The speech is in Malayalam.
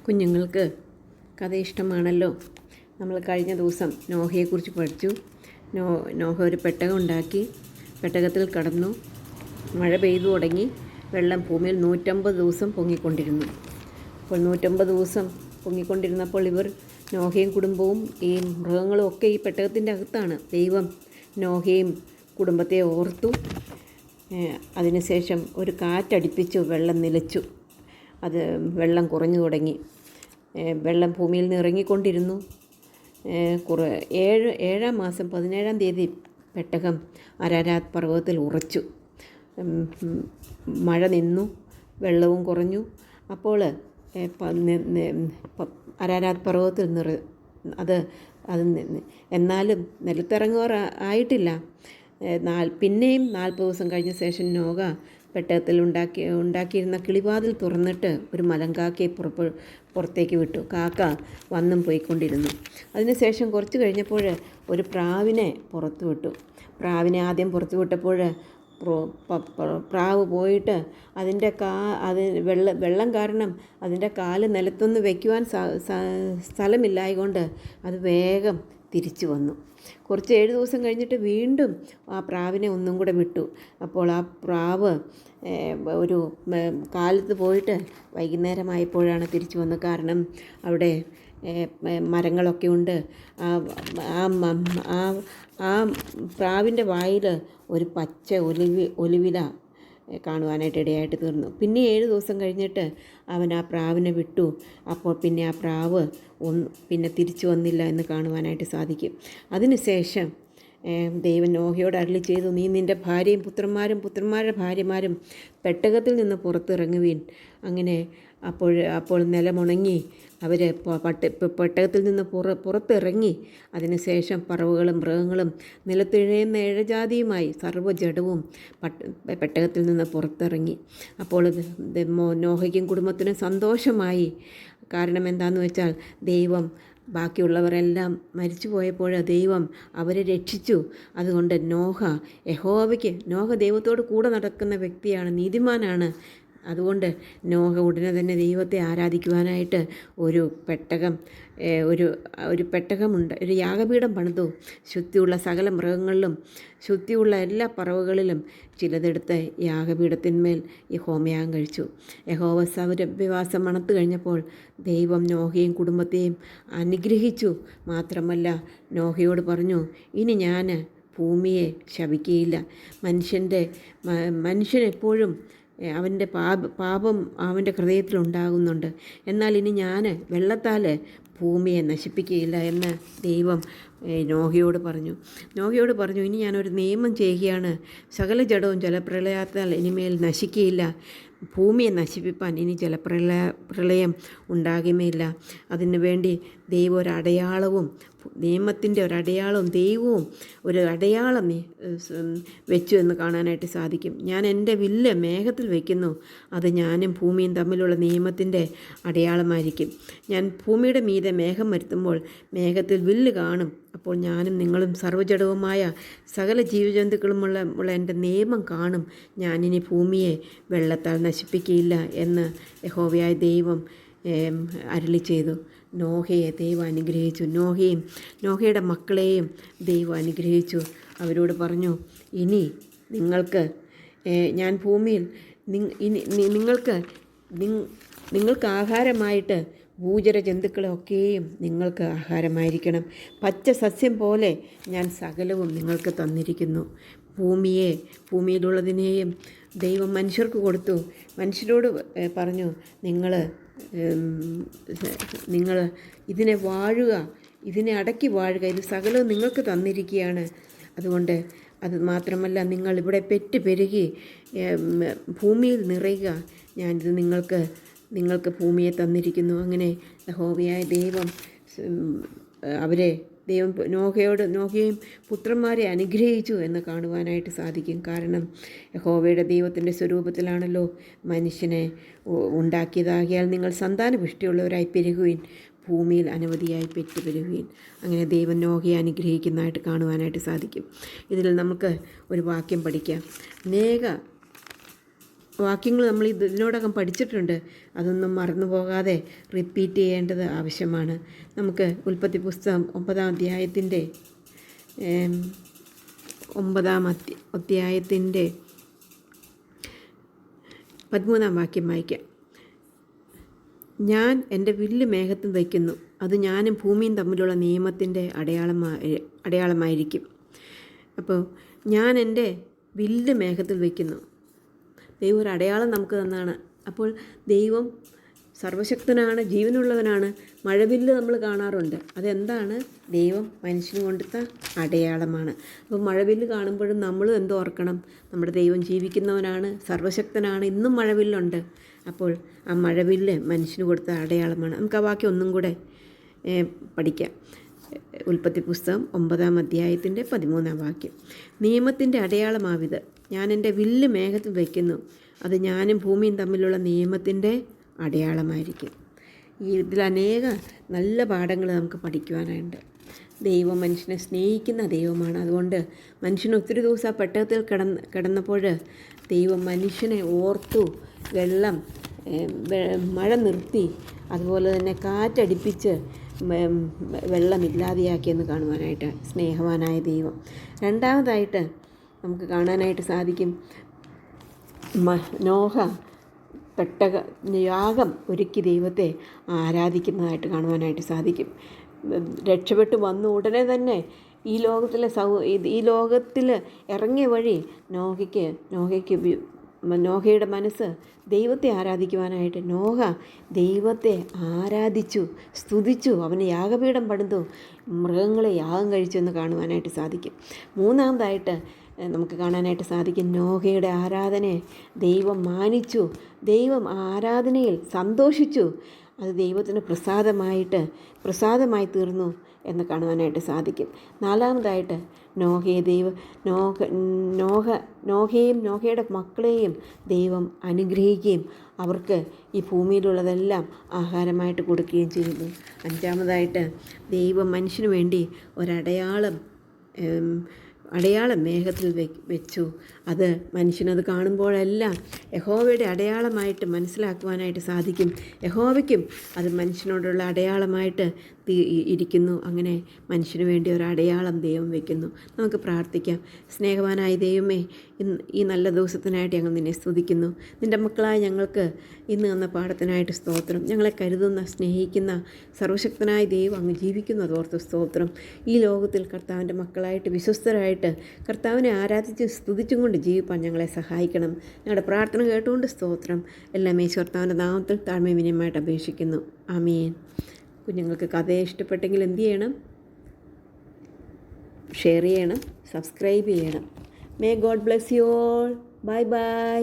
കുഞ്ഞുങ്ങൾക്ക് കഥ ഇഷ്ടമാണല്ലോ. നമ്മൾ കഴിഞ്ഞ ദിവസം നോഹയെക്കുറിച്ച് പഠിച്ചു. നോഹ ഒരു പെട്ടകം ഉണ്ടാക്കി, പെട്ടകത്തിൽ കടന്നു. മഴ പെയ്തു തുടങ്ങി. വെള്ളം ഭൂമിയിൽ 150 ദിവസം പൊങ്ങിക്കൊണ്ടിരുന്നു. അപ്പോൾ 150 ദിവസം പൊങ്ങിക്കൊണ്ടിരുന്നപ്പോൾ ഇവർ നോഹയും കുടുംബവും ഈ മൃഗങ്ങളും ഒക്കെ ഈ പെട്ടകത്തിൻ്റെ അകത്താണ്. ദൈവം നോഹയും കുടുംബത്തെ ഓർത്തു. അതിനുശേഷം ഒരു കാറ്റടിപ്പിച്ചു, വെള്ളം നിലച്ചു. അത് വെള്ളം കുറഞ്ഞു തുടങ്ങി. വെള്ളം ഭൂമിയിൽ നിന്ന് ഇറങ്ങിക്കൊണ്ടിരുന്നു. ഏഴാം മാസം 17-ാം തീയതി പെട്ടകം അരാരാത്ത് പർവ്വതത്തിൽ ഉറച്ചു. മഴ നിന്നു, വെള്ളവും കുറഞ്ഞു. അപ്പോൾ അരാരാത്ത് പർവ്വതത്തിൽ അത് എന്നാലും നിലത്തിറങ്ങാറായിട്ടില്ല. പിന്നെയും 40 ദിവസം കഴിഞ്ഞ ശേഷം നോഹ പെട്ടകത്തിൽ ഉണ്ടാക്കിയിരുന്ന കിളിവാതിൽ തുറന്നിട്ട് ഒരു മലങ്കാക്കയെ പുറത്തേക്ക് വിട്ടു. കാക്ക വന്നും പോയിക്കൊണ്ടിരുന്നു. അതിനുശേഷം കുറച്ച് കഴിഞ്ഞപ്പോൾ ഒരു പ്രാവിനെ പുറത്തു വിട്ടു. പ്രാവിനെ ആദ്യം പുറത്തു വിട്ടപ്പോൾ പ്രാവ് പോയിട്ട് വെള്ളം കാരണം അതിൻ്റെ കാല് നിലത്തൊന്ന് വയ്ക്കുവാൻ സ്ഥലമില്ലായതുകൊണ്ട് അത് വേഗം തിരിച്ചു വന്നു. കുറച്ച് 7 ദിവസം കഴിഞ്ഞിട്ട് വീണ്ടും ആ പ്രാവിനെ ഒന്നും കൂടെ വിട്ടു. അപ്പോൾ ആ പ്രാവ് ഒരു കാലത്ത് പോയിട്ട് വൈകുന്നേരമായപ്പോഴാണ് തിരിച്ചു വന്നത്. കാരണം അവിടെ മരങ്ങളൊക്കെ ഉണ്ട്. ആ പ്രാവിൻ്റെ വായിൽ ഒരു പച്ച ഒലിവില കാണുവാനായിട്ട് ഇടയായിട്ട് തീർന്നു. പിന്നെ 7 ദിവസം കഴിഞ്ഞിട്ട് അവൻ ആ പ്രാവിനെ വിട്ടു. അപ്പോൾ പിന്നെ ആ പ്രാവ് പിന്നെ തിരിച്ചു വന്നില്ല എന്ന് കാണുവാനായിട്ട് സാധിക്കും. അതിനുശേഷം ദൈവം നോഹയോട് അരുളി ചെയ്തു, നീ നിൻ്റെ ഭാര്യയും പുത്രന്മാരുടെ ഭാര്യമാരും പെട്ടകത്തിൽ നിന്ന് പുറത്തിറങ്ങുവീൻ. അങ്ങനെ അപ്പോൾ നിലമുണങ്ങി അവർ പെട്ടകത്തിൽ നിന്ന് പുറത്തിറങ്ങി. അതിനുശേഷം പറവകളും മൃഗങ്ങളും നിലത്തിഴയുന്ന ഇഴജാതിയുമായി സർവ്വജഡവും പെട്ടകത്തിൽ നിന്ന് പുറത്തിറങ്ങി. അപ്പോൾ നോഹയ്ക്കും കുടുംബത്തിനും സന്തോഷമായി. കാരണം എന്താണെന്ന് വെച്ചാൽ ദൈവം ബാക്കിയുള്ളവരെല്ലാം മരിച്ചു പോയപ്പോൾ ദൈവം അവരെ രക്ഷിച്ചു. അതുകൊണ്ട് നോഹ ദൈവത്തോട് കൂടെ നടക്കുന്ന വ്യക്തിയാണ്, നീതിമാനാണ്. അതുകൊണ്ട് നോഹ ഉടനെ തന്നെ ദൈവത്തെ ആരാധിക്കുവാനായിട്ട് ഒരു പെട്ടകമുണ്ട്, ഒരു യാഗപീഠം പണിതു. ശുദ്ധിയുള്ള സകല മൃഗങ്ങളിലും ശുദ്ധിയുള്ള എല്ലാ പറവകളിലും ചിലതെടുത്ത് യാഗപീഠത്തിന്മേൽ ഹോമയാഗം കഴിച്ചു. യഹോവ സൗരഭ്യവാസം മണത്തു കഴിഞ്ഞപ്പോൾ ദൈവം നോഹയും കുടുംബത്തെയും അനുഗ്രഹിച്ചു. മാത്രമല്ല നോഹയോട് പറഞ്ഞു, ഇനി ഞാൻ ഭൂമിയെ ശപിക്കുകയില്ല. മനുഷ്യനെപ്പോഴും അവൻ്റെ പാപം അവൻ്റെ ഹൃദയത്തിലുണ്ടാകുന്നുണ്ട്. എന്നാൽ ഇനി ഞാൻ വെള്ളത്താൽ ഭൂമിയെ നശിപ്പിക്കുകയില്ല എന്ന് ദൈവം നോഹയോട് പറഞ്ഞു. ഇനി ഞാനൊരു നിയമം ചെയ്യുകയാണ്. സകല ജഡവും ജലപ്രളയത്താൽ ഇനിമേൽ നശിക്കുകയില്ല. ഭൂമിയെ നശിപ്പിപ്പാൻ ഇനി ജലപ്രളയം ഉണ്ടാകുകയുമില്ല. അതിനു വേണ്ടി ദൈവം ഒരടയാളവും, നിയമത്തിൻ്റെ ഒരടയാളവും ദൈവവും ഒരു അടയാളം വെച്ചു എന്ന് കാണാനായിട്ട് സാധിക്കും. ഞാൻ എൻ്റെ വില്ല് മേഘത്തിൽ വയ്ക്കുന്നു. അത് ഞാനും ഭൂമിയും തമ്മിലുള്ള നിയമത്തിൻ്റെ അടയാളമായിരിക്കും. ഞാൻ ഭൂമിയുടെ മീതെ മേഘം വരുത്തുമ്പോൾ മേഘത്തിൽ വില്ല് കാണും. അപ്പോൾ ഞാനും നിങ്ങളും സർവ്വജഡവുമായ സകല ജീവജന്തുക്കളുമുള്ള എൻ്റെ നിയമം കാണും. ഞാനിനി ഭൂമിയെ വെള്ളത്താൽ നശിപ്പിക്കുകയില്ല എന്ന് യഹോവയായ ദൈവം അരുളി ചെയ്തു. നോഹയെ ദൈവം അനുഗ്രഹിച്ചു. നോഹയുടെ മക്കളെയും ദൈവം അനുഗ്രഹിച്ചു. അവരോട് പറഞ്ഞു, ഇനി നിങ്ങൾക്ക് ഞാൻ ഭൂമിയിൽ നിങ്ങൾക്ക് ആഹാരമായിട്ട് ഭൂചര ജന്തുക്കളൊക്കെയും നിങ്ങൾക്ക് ആഹാരമായിരിക്കണം. പച്ച സസ്യം പോലെ ഞാൻ സകലവും നിങ്ങൾക്ക് തന്നിരിക്കുന്നു. ഭൂമിയിലുള്ളതിനെയും ദൈവം മനുഷ്യർക്ക് കൊടുത്തു. മനുഷ്യരോട് പറഞ്ഞു, നിങ്ങൾ ഇതിനെ വാഴുക, ഇതിനെ അടക്കി വാഴുക, ഇത് സകലവും നിങ്ങൾക്ക് തന്നിരിക്കുകയാണ്. അതുകൊണ്ട് അത് മാത്രമല്ല, നിങ്ങൾ ഇവിടെ പെറ്റ് പെരുകി ഭൂമിയിൽ നിറയുക. ഞാനിത് നിങ്ങൾക്ക് ഭൂമിയെ തന്നിരിക്കുന്നു. അങ്ങനെ യഹോവയായ ദൈവം നോഹയും പുത്രന്മാരെ അനുഗ്രഹിച്ചു എന്ന് കാണുവാനായിട്ട് സാധിക്കും. കാരണം യഹോവയുടെ ദൈവത്തിൻ്റെ സ്വരൂപത്തിലാണല്ലോ മനുഷ്യനെ ഉണ്ടാക്കിയതാകിയാൽ നിങ്ങൾ സന്താനപുഷ്ടിയുള്ളവരായി പെരുകുവിൻ, ഭൂമിയിൽ അനവധിയായി പെരുകുവിൻ. അങ്ങനെ ദൈവം നോഹയെ അനുഗ്രഹിക്കുന്നതായിട്ട് കാണുവാനായിട്ട് സാധിക്കും. ഇതിൽ നമുക്ക് ഒരു വാക്യം പഠിക്കാം. വാക്യങ്ങൾ നമ്മൾ ഇതിനോടകം പഠിച്ചിട്ടുണ്ട്. അതൊന്നും മറന്നു പോകാതെ റിപ്പീറ്റ് ചെയ്യേണ്ടത് ആവശ്യമാണ്. നമുക്ക് ഉൽപ്പത്തി പുസ്തകം 9-ാം അധ്യായത്തിൻ്റെ 9-ാം അധ്യായത്തിൻ്റെ 13-ാം വാക്യം വായിക്കാം. ഞാൻ എൻ്റെ വില്ല് മേഘത്തിൽ വയ്ക്കുന്നു, അത് ഞാനും ഭൂമിയും തമ്മിലുള്ള നിയമത്തിൻ്റെ അടയാളമായിരിക്കും. അപ്പോൾ ഞാൻ എൻ്റെ വില്ല് മേഘത്തിൽ വയ്ക്കുന്നു. ദൈവം ഒരു അടയാളം നമുക്ക് തന്നാണ്. അപ്പോൾ ദൈവം സർവശക്തനാണ്, ജീവനുള്ളവനാണ്. മഴവില്ല് നമ്മൾ കാണാറുണ്ട്. അതെന്താണ്? ദൈവം മനുഷ്യന് കൊടുത്ത അടയാളമാണ്. അപ്പോൾ മഴവില്ല് കാണുമ്പോഴും നമ്മളും എന്തോർക്കണം? നമ്മുടെ ദൈവം ജീവിക്കുന്നവനാണ്, സർവശക്തനാണ്. ഇന്നും മഴവില്ലുണ്ട്. അപ്പോൾ ആ മഴവില്ല് മനുഷ്യന് കൊടുത്ത അടയാളമാണ്. നമുക്ക് ആ വാക്യം ഒന്നും കൂടെ പഠിക്കാം. ഉൽപ്പത്തി പുസ്തകം 9-ാം അധ്യായത്തിൻ്റെ 13-ാം വാക്യം. നിയമത്തിൻ്റെ അടയാളമാവിത്, ഞാൻ എൻ്റെ വില്ല് മേഘത്തിൽ വയ്ക്കുന്നു, അത് ഞാനും ഭൂമിയും തമ്മിലുള്ള നിയമത്തിൻ്റെ അടയാളമായിരിക്കും. ഇതിൽ അനേക നല്ല പാഠങ്ങൾ നമുക്ക് പഠിക്കുവാനുണ്ട്. ദൈവം മനുഷ്യനെ സ്നേഹിക്കുന്ന ദൈവമാണ്. അതുകൊണ്ട് മനുഷ്യന് ഒത്തിരി ദിവസം ആ പെട്ടകത്തിൽ കിടന്നപ്പോൾ ദൈവം മനുഷ്യനെ ഓർത്തു. മഴ നിർത്തി, അതുപോലെ തന്നെ കാറ്റടിപ്പിച്ച് വെള്ളമില്ലാതെയാക്കിയെന്ന് കാണുവാനായിട്ട് സ്നേഹവാനായ ദൈവം. രണ്ടാമതായിട്ട് നമുക്ക് കാണാനായിട്ട് സാധിക്കും, നോഹ യാഗം ഒരുക്കി ദൈവത്തെ ആരാധിക്കുന്നതായിട്ട് കാണുവാനായിട്ട് സാധിക്കും. രക്ഷപ്പെട്ടു വന്നു ഉടനെ തന്നെ ഈ ലോകത്തിൽ ഇറങ്ങിയ വഴി നോഹയുടെ മനസ്സ് ദൈവത്തെ ആരാധിക്കുവാനായിട്ട് നോഹ ദൈവത്തെ ആരാധിച്ചു, സ്തുതിച്ചു, അവന് യാഗപീഠം പണിതു, മൃഗങ്ങളെ യാഗം കഴിച്ചു എന്ന് കാണുവാനായിട്ട് സാധിക്കും. മൂന്നാമതായിട്ട് നമുക്ക് കാണാനായിട്ട് സാധിക്കും, നോഹയുടെ ആരാധനയെ ദൈവം മാനിച്ചു, ദൈവം ആരാധനയിൽ സന്തോഷിച്ചു, അത് ദൈവത്തിന് പ്രസാദമായി തീർന്നു എന്ന് കാണുവാനായിട്ട് സാധിക്കും. നാലാമതായിട്ട് നോഹയെയും നോഹയുടെ മക്കളെയും ദൈവം അനുഗ്രഹിക്കുകയും അവർക്ക് ഈ ഭൂമിയിലുള്ളതെല്ലാം ആഹാരമായിട്ട് കൊടുക്കുകയും ചെയ്യുന്നു. അഞ്ചാമതായിട്ട് ദൈവം മനുഷ്യന് വേണ്ടി ഒരടയാളം മേഘത്തിൽ വെച്ചു. അത് മനുഷ്യനത് കാണുമ്പോഴെല്ലാം യഹോവയുടെ അടയാളമായിട്ട് മനസ്സിലാക്കുവാനായിട്ട് സാധിക്കും. യഹോവയ്ക്കും അത് മനുഷ്യനോടുള്ള അടയാളമായിട്ട് ഇരിക്കുന്നു. അങ്ങനെ മനുഷ്യന് വേണ്ടി ഒരു അടയാളം ദൈവം വയ്ക്കുന്നു. നമുക്ക് പ്രാർത്ഥിക്കാം. സ്നേഹവാനായ ദൈവമേ, ഈ നല്ല ദിവസത്തിനായിട്ട് ഞങ്ങൾ നിന്നെ സ്തുതിക്കുന്നു. നിൻ്റെ മക്കളായ ഞങ്ങൾക്ക് ഇന്ന് തന്ന പാഠത്തിനായിട്ട് സ്തോത്രം. ഞങ്ങളെ കരുതുന്ന, സ്നേഹിക്കുന്ന സർവശക്തനായ ദൈവം അങ്ങ് ജീവിക്കുന്നു, അതോർത്ത് സ്തോത്രം. ഈ ലോകത്തിൽ കർത്താവിൻ്റെ മക്കളായിട്ട് വിശ്വസ്തരായിട്ട് കർത്താവിനെ ആരാധിച്ച് സ്തുതിച്ചും കൊണ്ട് ജീവിപ്പാൻ ഞങ്ങളെ സഹായിക്കണം. ഞങ്ങളുടെ പ്രാർത്ഥന കേട്ടുകൊണ്ട് സ്തോത്രം. എല്ലാം കർത്താവിൻ്റെ നാമത്തിൽ താഴ്മ വിനയമായിട്ട് അപേക്ഷിക്കുന്നു. ആമീൻ. കുഞ്ഞുങ്ങൾക്ക് കഥയെ ഇഷ്ടപ്പെട്ടെങ്കിൽ എന്ത് ചെയ്യണം? ഷെയർ ചെയ്യണം, സബ്സ്ക്രൈബ് ചെയ്യണം. May God bless you all. Bye bye.